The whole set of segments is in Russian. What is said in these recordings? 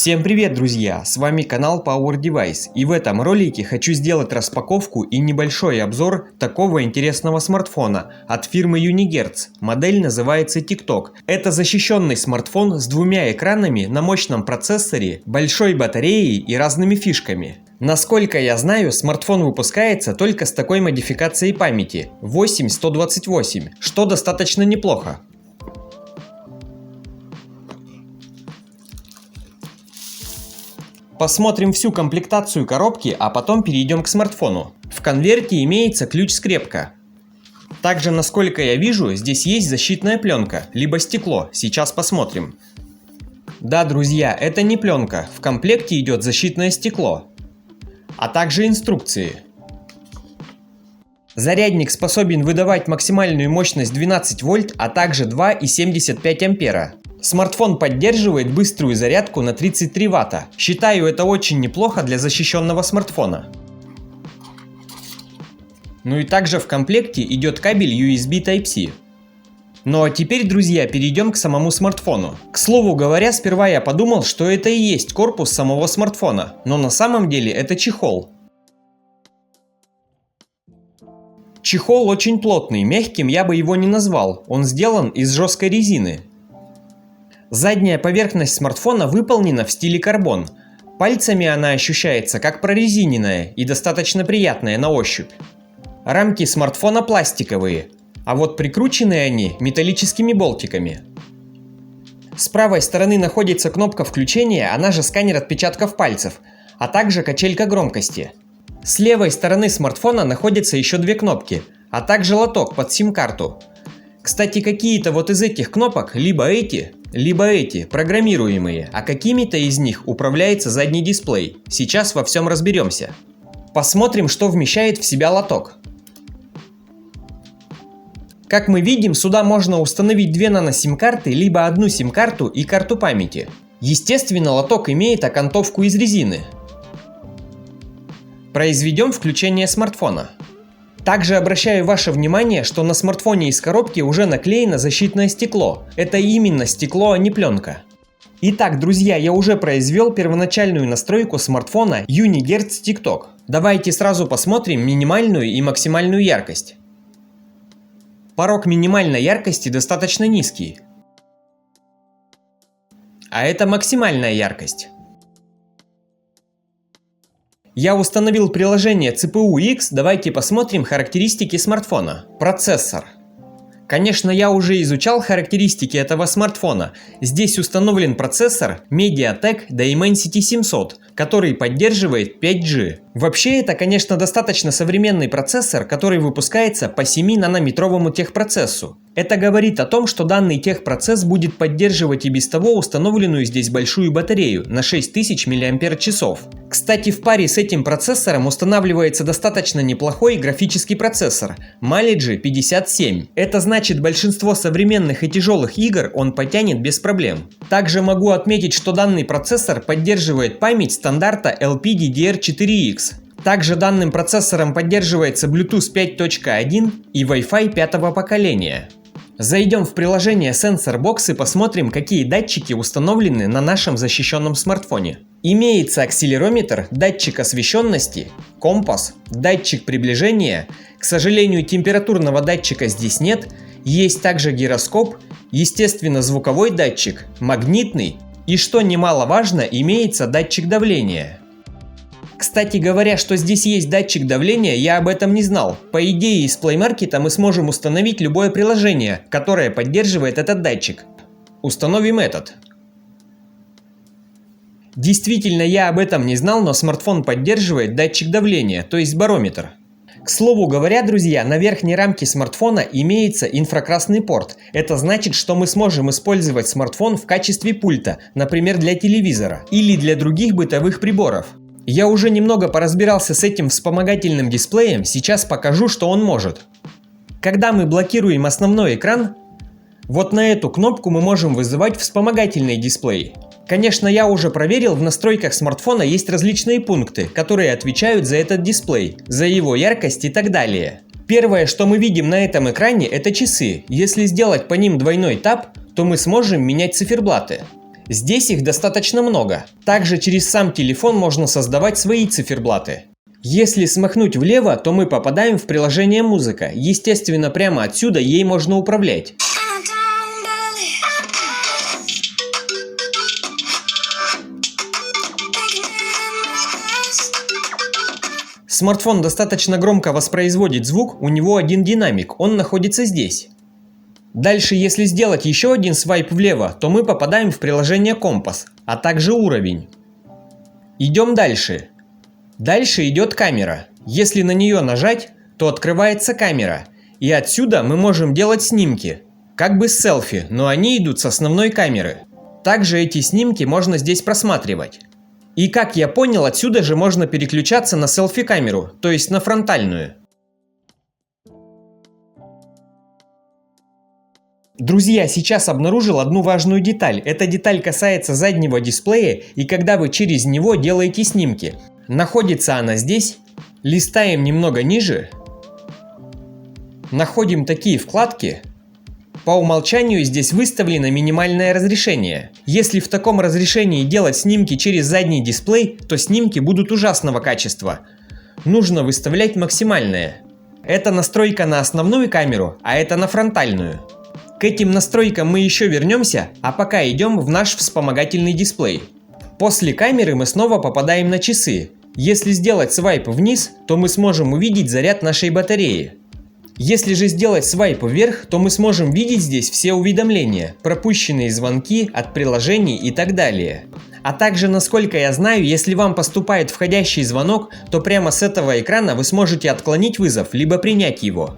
Всем привет, друзья! С вами канал Power Device, и в этом ролике хочу сделать распаковку и небольшой обзор такого интересного смартфона от фирмы Unigertz. Модель называется TikTok. Это защищенный смартфон с двумя экранами на мощном процессоре, большой батареей и разными фишками. Насколько я знаю, смартфон выпускается только с такой модификацией памяти 8128, что достаточно неплохо. Посмотрим всю комплектацию коробки, а потом перейдем к смартфону. В конверте имеется ключ-скрепка. Также, насколько я вижу, здесь есть защитная пленка, либо стекло. Сейчас посмотрим. Да, друзья, это не пленка. В комплекте идет защитное стекло. А также инструкции. Зарядник способен выдавать максимальную мощность 12 вольт, а также 2,75 ампера. Смартфон поддерживает быструю зарядку на 33 Вт. Считаю, это очень неплохо для защищенного смартфона. Ну и также в комплекте идет кабель USB Type-C. Ну а теперь, друзья, перейдем к самому смартфону. К слову говоря, сперва я подумал, что это и есть корпус самого смартфона, но на самом деле это чехол. Чехол очень плотный, мягким я бы его не назвал, он сделан из жесткой резины. Задняя поверхность смартфона выполнена в стиле карбон. Пальцами она ощущается как прорезиненная и достаточно приятная на ощупь. Рамки смартфона пластиковые, а вот прикручены они металлическими болтиками. С правой стороны находится кнопка включения, она же сканер отпечатков пальцев, а также качелька громкости. С левой стороны смартфона находятся еще две кнопки, а также лоток под сим-карту. Кстати, какие-то вот из этих кнопок либо эти программируемые, а какими-то из них управляется задний дисплей. Сейчас во всем разберемся. Посмотрим, что вмещает в себя лоток. Как мы видим, сюда можно установить две нано-сим-карты, либо одну сим-карту и карту памяти. Естественно, лоток имеет окантовку из резины. Произведем включение смартфона. Также обращаю ваше внимание, что на смартфоне из коробки уже наклеено защитное стекло. Это именно стекло, а не пленка. Итак, друзья, я уже произвел первоначальную настройку смартфона Unigertz TikTok. Давайте сразу посмотрим минимальную и максимальную яркость. Порог минимальной яркости достаточно низкий. А это максимальная яркость. Я установил приложение CPU-X, давайте посмотрим характеристики смартфона. Процессор. Конечно, я уже изучал характеристики этого смартфона. Здесь установлен процессор MediaTek Dimensity 700, который поддерживает 5G. Вообще, это, конечно, достаточно современный процессор, который выпускается по 7-нанометровому техпроцессу. Это говорит о том, что данный техпроцесс будет поддерживать и без того установленную здесь большую батарею на 6000 мАч. Кстати, в паре с этим процессором устанавливается достаточно неплохой графический процессор Mali-G 57. Это значит, большинство современных и тяжелых игр он потянет без проблем. Также могу отметить, что данный процессор поддерживает память стандарта LPDDR4X. Также данным процессором поддерживается Bluetooth 5.1 и Wi-Fi 5-го поколения. Зайдем в приложение Sensor Box и посмотрим, какие датчики установлены на нашем защищенном смартфоне. Имеется акселерометр, датчик освещенности, компас, датчик приближения. К сожалению, температурного датчика здесь нет. Есть также гироскоп, естественно, звуковой датчик, магнитный и, что немаловажно, имеется датчик давления. Кстати говоря, что здесь есть датчик давления, я об этом не знал. По идее, из Play Market мы сможем установить любое приложение, которое поддерживает этот датчик. Установим этот. Действительно, я об этом не знал, но смартфон поддерживает датчик давления, то есть барометр. К слову говоря, друзья, на верхней рамке смартфона имеется инфракрасный порт. Это значит, что мы сможем использовать смартфон в качестве пульта, например, для телевизора или для других бытовых приборов. Я уже немного поразбирался с этим вспомогательным дисплеем, сейчас покажу, что он может. Когда мы блокируем основной экран, вот на эту кнопку мы можем вызывать вспомогательный дисплей. Конечно, я уже проверил, в настройках смартфона есть различные пункты, которые отвечают за этот дисплей, за его яркость и так далее. Первое, что мы видим на этом экране, это часы. Если сделать по ним двойной тап, то мы сможем менять циферблаты. Здесь их достаточно много. Также через сам телефон можно создавать свои циферблаты. Если смахнуть влево, то мы попадаем в приложение «Музыка». Естественно, прямо отсюда ей можно управлять. Смартфон достаточно громко воспроизводит звук, у него один динамик, он находится здесь. Дальше, если сделать еще один свайп влево, то мы попадаем в приложение «Компас», а также уровень. Идем дальше. Дальше идет камера. Если на нее нажать, то открывается камера. И отсюда мы можем делать снимки. Как бы селфи, но они идут с основной камеры. Также эти снимки можно здесь просматривать. И как я понял, отсюда же можно переключаться на селфи-камеру, то есть на фронтальную. Друзья, сейчас обнаружил одну важную деталь. Эта деталь касается заднего дисплея, и когда вы через него делаете снимки. Находится она здесь. Листаем немного ниже. Находим такие вкладки. По умолчанию здесь выставлено минимальное разрешение. Если в таком разрешении делать снимки через задний дисплей, то снимки будут ужасного качества. Нужно выставлять максимальное. Это настройка на основную камеру, а это на фронтальную. К этим настройкам мы еще вернемся, а пока идем в наш вспомогательный дисплей. После камеры мы снова попадаем на часы. Если сделать свайп вниз, то мы сможем увидеть заряд нашей батареи. Если же сделать свайп вверх, то мы сможем видеть здесь все уведомления, пропущенные звонки от приложений и так далее. А также, насколько я знаю, если вам поступает входящий звонок, то прямо с этого экрана вы сможете отклонить вызов, либо принять его.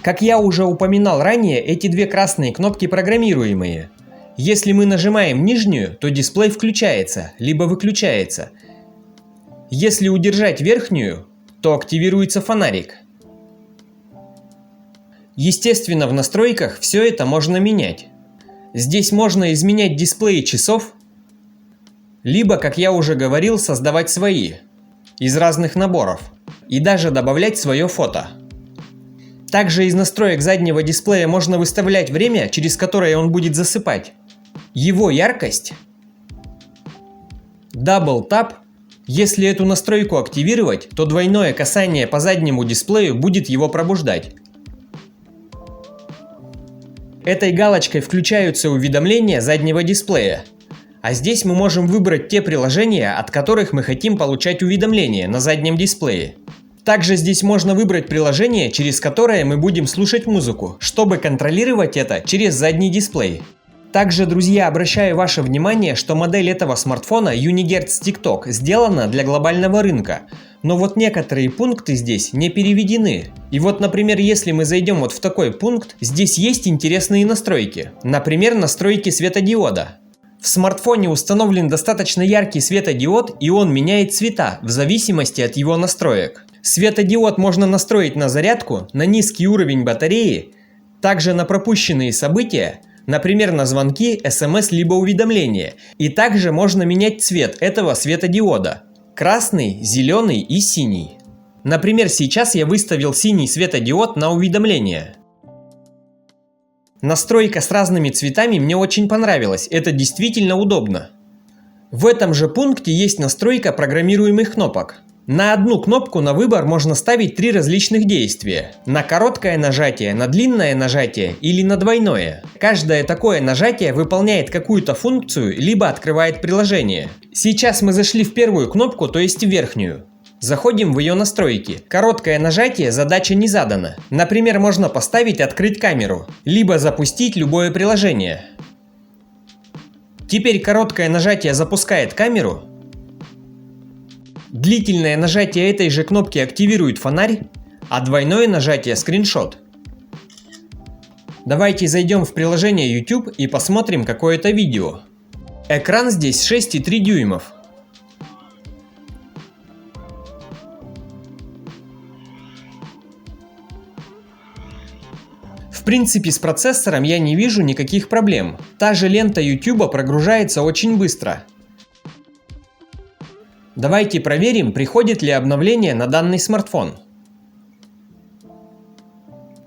Как я уже упоминал ранее, эти две красные кнопки программируемые. Если мы нажимаем нижнюю, то дисплей включается, либо выключается. Если удержать верхнюю, то активируется фонарик. Естественно, в настройках все это можно менять. Здесь можно изменять дисплеи часов, либо, как я уже говорил, создавать свои, из разных наборов, и даже добавлять свое фото. Также из настроек заднего дисплея можно выставлять время, через которое он будет засыпать, его яркость, Double Tap. Если эту настройку активировать, то двойное касание по заднему дисплею будет его пробуждать. Этой галочкой включаются уведомления заднего дисплея. А здесь мы можем выбрать те приложения, от которых мы хотим получать уведомления на заднем дисплее. Также здесь можно выбрать приложение, через которое мы будем слушать музыку, чтобы контролировать это через задний дисплей. Также, друзья, обращаю ваше внимание, что модель этого смартфона Unigertz TikTok сделана для глобального рынка. Но вот некоторые пункты здесь не переведены. И вот, например, если мы зайдем вот в такой пункт, здесь есть интересные настройки. Например, настройки светодиода. В смартфоне установлен достаточно яркий светодиод, и он меняет цвета в зависимости от его настроек. Светодиод можно настроить на зарядку, на низкий уровень батареи, также на пропущенные события, например, на звонки, СМС либо уведомления. И также можно менять цвет этого светодиода. Красный, зеленый и синий. Например, сейчас я выставил синий светодиод на уведомления. Настройка с разными цветами мне очень понравилась, это действительно удобно. В этом же пункте есть настройка программируемых кнопок. На одну кнопку на выбор можно ставить 3 различных действия. На короткое нажатие, на длинное нажатие или на двойное. Каждое такое нажатие выполняет какую-то функцию, либо открывает приложение. Сейчас мы зашли в первую кнопку, то есть в верхнюю. Заходим в ее настройки. Короткое нажатие, задача не задана. Например, можно поставить «Открыть камеру», либо запустить любое приложение. Теперь короткое нажатие запускает камеру. Длительное нажатие этой же кнопки активирует фонарь, а двойное нажатие – скриншот. Давайте зайдем в приложение YouTube и посмотрим какое-то видео. Экран здесь 6,3 дюймов. В принципе, с процессором я не вижу никаких проблем. Та же лента YouTube прогружается очень быстро. Давайте проверим, приходит ли обновление на данный смартфон.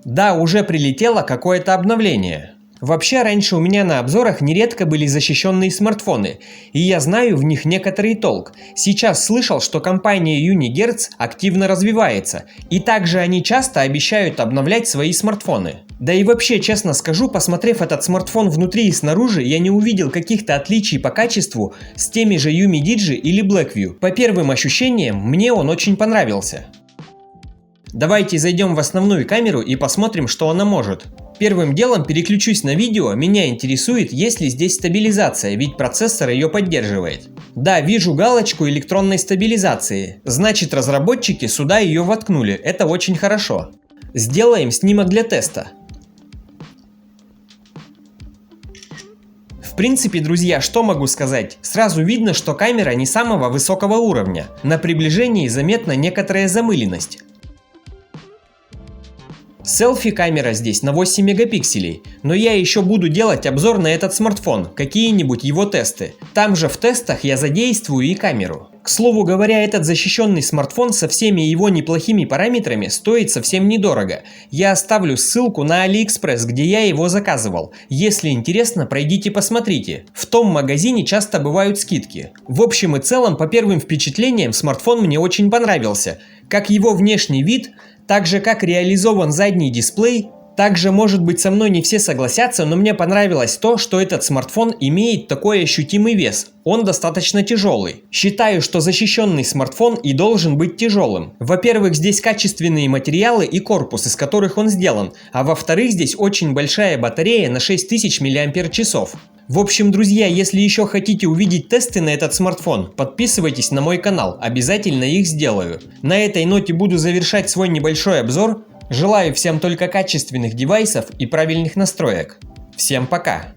Да, уже прилетело какое-то обновление. Вообще, раньше у меня на обзорах нередко были защищенные смартфоны, и я знаю в них некоторый толк. Сейчас слышал, что компания Unigertz активно развивается, и также они часто обещают обновлять свои смартфоны. Да и вообще, честно скажу, посмотрев этот смартфон внутри и снаружи, я не увидел каких-то отличий по качеству с теми же Yumi Digi или Blackview. По первым ощущениям, мне он очень понравился. Давайте зайдем в основную камеру и посмотрим, что она может. Первым делом переключусь на видео, меня интересует, есть ли здесь стабилизация, ведь процессор ее поддерживает. Да, вижу галочку электронной стабилизации, значит разработчики сюда ее воткнули, это очень хорошо. Сделаем снимок для теста. В принципе, друзья, что могу сказать? Сразу видно, что камера не самого высокого уровня. На приближении заметна некоторая замыленность. Селфи-камера здесь на 8 мегапикселей, но я еще буду делать обзор на этот смартфон, какие-нибудь его тесты. Там же в тестах я задействую и камеру. К слову говоря, этот защищенный смартфон со всеми его неплохими параметрами стоит совсем недорого. Я оставлю ссылку на AliExpress, где я его заказывал. Если интересно, пройдите посмотрите. В том магазине часто бывают скидки. В общем и целом, по первым впечатлениям, смартфон мне очень понравился. Как его внешний вид, так же как реализован задний дисплей. Также, может быть, со мной не все согласятся, но мне понравилось то, что этот смартфон имеет такой ощутимый вес. Он достаточно тяжелый. Считаю, что защищенный смартфон и должен быть тяжелым. Во-первых, здесь качественные материалы и корпус, из которых он сделан. А во-вторых, здесь очень большая батарея на 6000 мАч. В общем, друзья, если еще хотите увидеть тесты на этот смартфон, подписывайтесь на мой канал, обязательно их сделаю. На этой ноте буду завершать свой небольшой обзор. Желаю всем только качественных девайсов и правильных настроек. Всем пока!